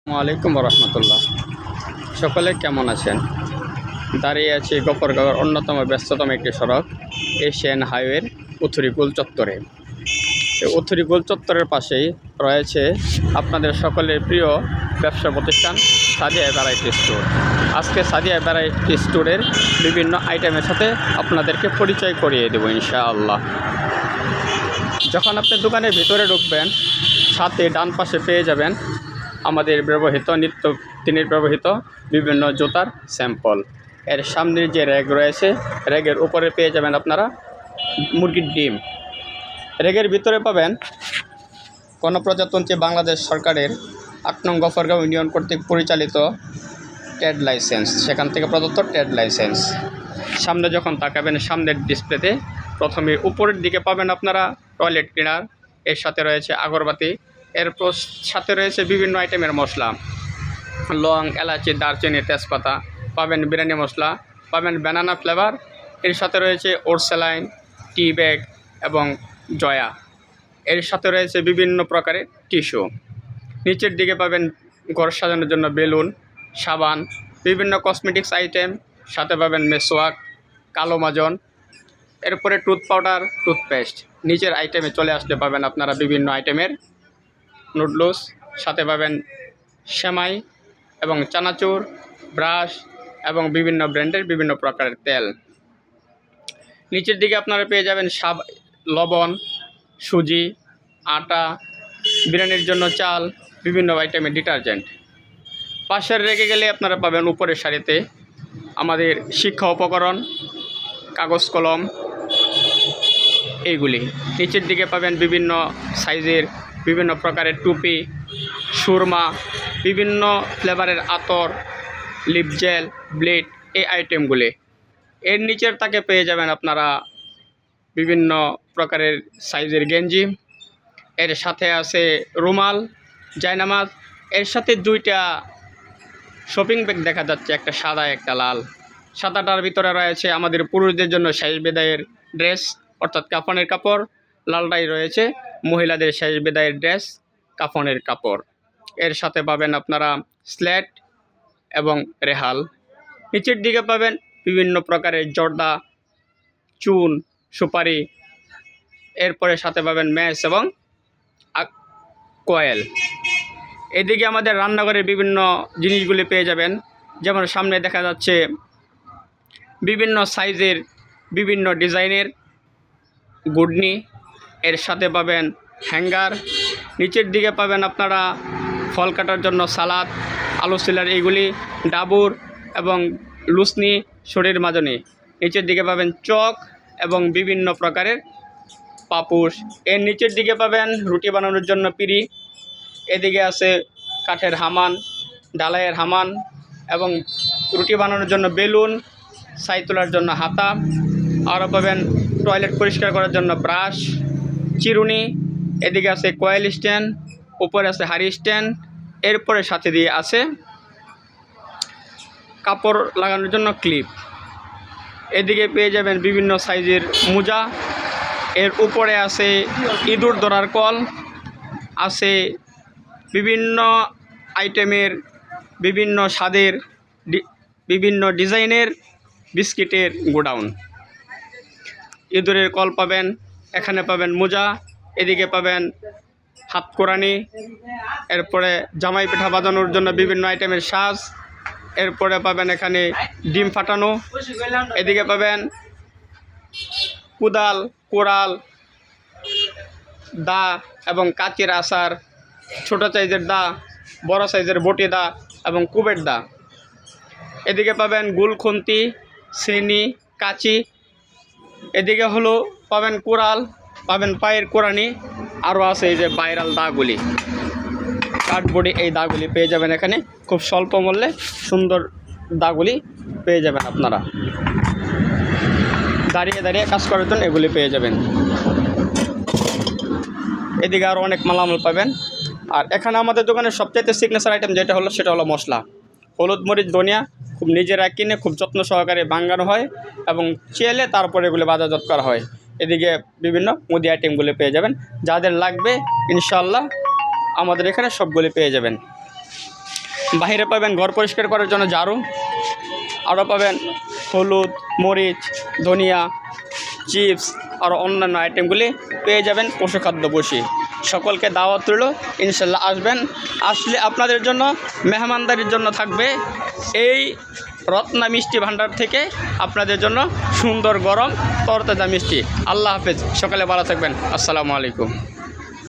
ওয়ালাইকুম রহমতুল্লাহ। সকলে কেমন আছেন? দাঁড়িয়ে আছি গফরগাঁওয়ের অন্যতম ব্যস্ততম একটি সড়ক এশিয়ান হাইওয়ের উথুরিকুল চত্বরে। এই উথুরিকুল চত্বরের পাশেই রয়েছে আপনাদের সকলের প্রিয় ব্যবসা প্রতিষ্ঠান সাদিয়া ভ্যারাইটি স্টোর। আজকে সাদিয়া ভ্যারাইটি স্টোরের বিভিন্ন আইটেমের সাথে আপনাদেরকে পরিচয় করিয়ে দেবো ইনশাআল্লাহ। যখন আপনি দোকানের ভিতরে ঢুকবেন, সাথে ডান পাশে পেয়ে যাবেন আমাদের ব্যবহৃত নিত্যদিনের ব্যবহৃত বিভিন্ন জুতার স্যাম্পল। এর সামনের যে র্যাক রয়েছে, র্যাকের উপরে পেয়ে যাবেন আপনারা মুরগির ডিম। র্যাকের ভিতরে পাবেন গণপ্রজাতন্ত্রী বাংলাদেশ সরকারের ৮ নং গফরগাঁও ইউনিয়ন কর্তৃক পরিচালিত ট্রেড লাইসেন্স, সেখান থেকে প্রদত্ত ট্রেড লাইসেন্স। সামনে যখন তাকাবেন, সামনের ডিসপ্লেতে প্রথমে উপরের দিকে পাবেন আপনারা টয়লেট ক্লিনার, এর সাথে রয়েছে আগরবাতি, এরপর সাথে রয়েছে বিভিন্ন আইটেমের মশলা, লং, এলাচি, দারচিনি, তেজপাতা, পাবেন বিরিয়ানি মশলা, পাবেন ব্যানানা ফ্লেভার, এর সাথে রয়েছে ওরসেলাইন, টি ব্যাগ এবং জয়া, এর সাথে রয়েছে বিভিন্ন প্রকারের টিস্যু। নিচের দিকে পাবেন ঘর সাজানোর জন্য বেলুন, সাবান, বিভিন্ন কসমেটিক্স আইটেম, সাথে পাবেন মেসওয়াক, কালো মাজন, এরপরে টুথ পাউডার, টুথপেস্ট। নিচের আইটেমে চলে আসলে পাবেন আপনারা বিভিন্ন আইটেমের নুডলস, সাথে পাবেন সেমাই এবং চানাচুর, ব্রাশ এবং বিভিন্ন ব্র্যান্ডের বিভিন্ন প্রকারের তেল। নিচের দিকে আপনারা পেয়ে যাবেন লবণ, সুজি, আটা, বিরিয়ানির জন্য চাল, বিভিন্ন আইটেমের ডিটারজেন্ট। পাশের রেখে গেলে আপনারা পাবেন উপরের সারিতে আমাদের শিক্ষা উপকরণ, কাগজ কলম, এইগুলি। নিচের দিকে পাবেন বিভিন্ন সাইজের বিভিন্ন প্রকারের টুপি, সুরমা, বিভিন্ন ফ্লেভারের আতর, লিপ জেল, ব্লেড, এই আইটেমগুলি। এর নিচের তাকে পেয়ে যাবেন আপনারা বিভিন্ন প্রকারের সাইজের গেঞ্জি, এর সাথে আছে রুমাল, জায়নামাজ, এর সাথে দুইটা শপিং ব্যাগ দেখা যাচ্ছে, একটা সাদা একটা লাল। সাদাটার ভিতরে রয়েছে আমাদের পুরুষদের জন্য শেষ বিদায়ের ড্রেস অর্থাৎ কাফনের কাপড়, লালটাই রয়েছে মহিলাদের শেষ বিদায়ের ড্রেস, কাফনের কাপড়। এর সাথে পাবেন আপনারা স্লেট এবং রেহাল। নিচের দিকে পাবেন বিভিন্ন প্রকারের জর্দা, চুন, সুপারি, এরপরে সাথে পাবেন ম্যাচ এবং কয়েল। এদিকে আমাদের রান্নাঘরের বিভিন্ন জিনিসগুলি পেয়ে যাবেন, যেমন সামনে দেখা যাচ্ছে বিভিন্ন সাইজের বিভিন্ন ডিজাইনের গুডনি, এর সাথে পাবেন হ্যাঙ্গার। নিচের দিকে পাবেন আপনারা ফল কাটার জন্য সালাদ, আলু সিলার, এইগুলি, ডাবুর এবং লুসনি, শরীর মাজনি। নিচের দিকে পাবেন চক এবং বিভিন্ন প্রকারের পাপুস। এর নিচের দিকে পাবেন রুটি বানানোর জন্য পিড়ি, এদিকে আছে কাঠের হামান, ডালাইয়ের হামান এবং রুটি বানানোর জন্য বেলুন, ছাই তোলার জন্য হাতা। আরও পাবেন টয়লেট পরিষ্কার করার জন্য ব্রাশ, চিরুনি, এদিকে আছে কয়েল স্ট্যান্ড, উপরে আছে হাড়ি স্ট্যান্ড, এরপরে সাথে দিয়ে আছে কাপড় লাগানোর জন্য ক্লিপ। এদিকে পেয়ে যাবেন বিভিন্ন সাইজের মোজা, এর উপরে আছে ইঁদুর ধরার কল, আছে বিভিন্ন আইটেমের বিভিন্ন স্বাদের বিভিন্ন ডিজাইনের বিস্কিটের গোডাউন। ইঁদুরের কল পাবেন, এখানে পাবেন মোজা, এদিকে পাবেন হাত কোরানি, এরপরে জামাই পিঠা বাজানোর জন্য বিভিন্ন আইটেমের সাজ, এরপরে পাবেন এখানে ডিম ফাটানো, এদিকে পাবেন কুদাল, কোরাল, দা এবং কাচের আচার, ছোটো সাইজের দা, বড় সাইজের বটি দা এবং কুবের দা। এদিকে পাবেন গুল খুন্তি, শ্রেণী, কাচি, এদিকে হলো পাবেন কোরাল, পাবেন পায়ের কোরানি, আরও আছে এই যে ভাইরাল দাগুলি, কাঠবোর্ডে এই দাগুলি পেয়ে যাবেন এখানে খুব স্বল্প মূল্যে সুন্দর দাগুলি পেয়ে যাবেন আপনারা। দাঁড়িয়ে দাঁড়িয়ে কাজ করার জন্য এগুলি পেয়ে যাবেন। এদিকে আরও অনেক মালামাল পাবেন। আর এখানে আমাদের দোকানের সবচাইতে সিগনেচার আইটেম যেটা হলো সেটা হলো মশলা, হলুদ, মরিচ, ধনিয়া, খুব নিজেরা কিনে খুব যত্ন সহকারে ভাঙানো হয় এবং চেলে তারপরে এগুলো বাজারজাত করা হয়। এদিকে বিভিন্ন মুদি আইটেমগুলি পেয়ে যাবেন, যাদের লাগবে ইনশাআল্লাহ আমাদের এখানে সবগুলি পেয়ে যাবেন। বাইরে পাবেন ঘর পরিষ্কার করার জন্য ঝাড়ু, আরও পাবেন হলুদ, মরিচ, ধনিয়া, চিপস আর অন্যান্য আইটেমগুলি পেয়ে যাবেন পশুখাদ্য বসি। সকলকে দাওয়াত রইল, ইনশাল্লাহ আসবেন। আসলে আপনাদের জন্য মেহমানদারির জন্য থাকবে এই রত্না মিষ্টি ভাণ্ডার থেকে আপনাদের জন্য সুন্দর গরম তরতাজা মিষ্টি। আল্লাহ হাফেজ, সকালে ভালো থাকবেন। আসসালামু আলাইকুম।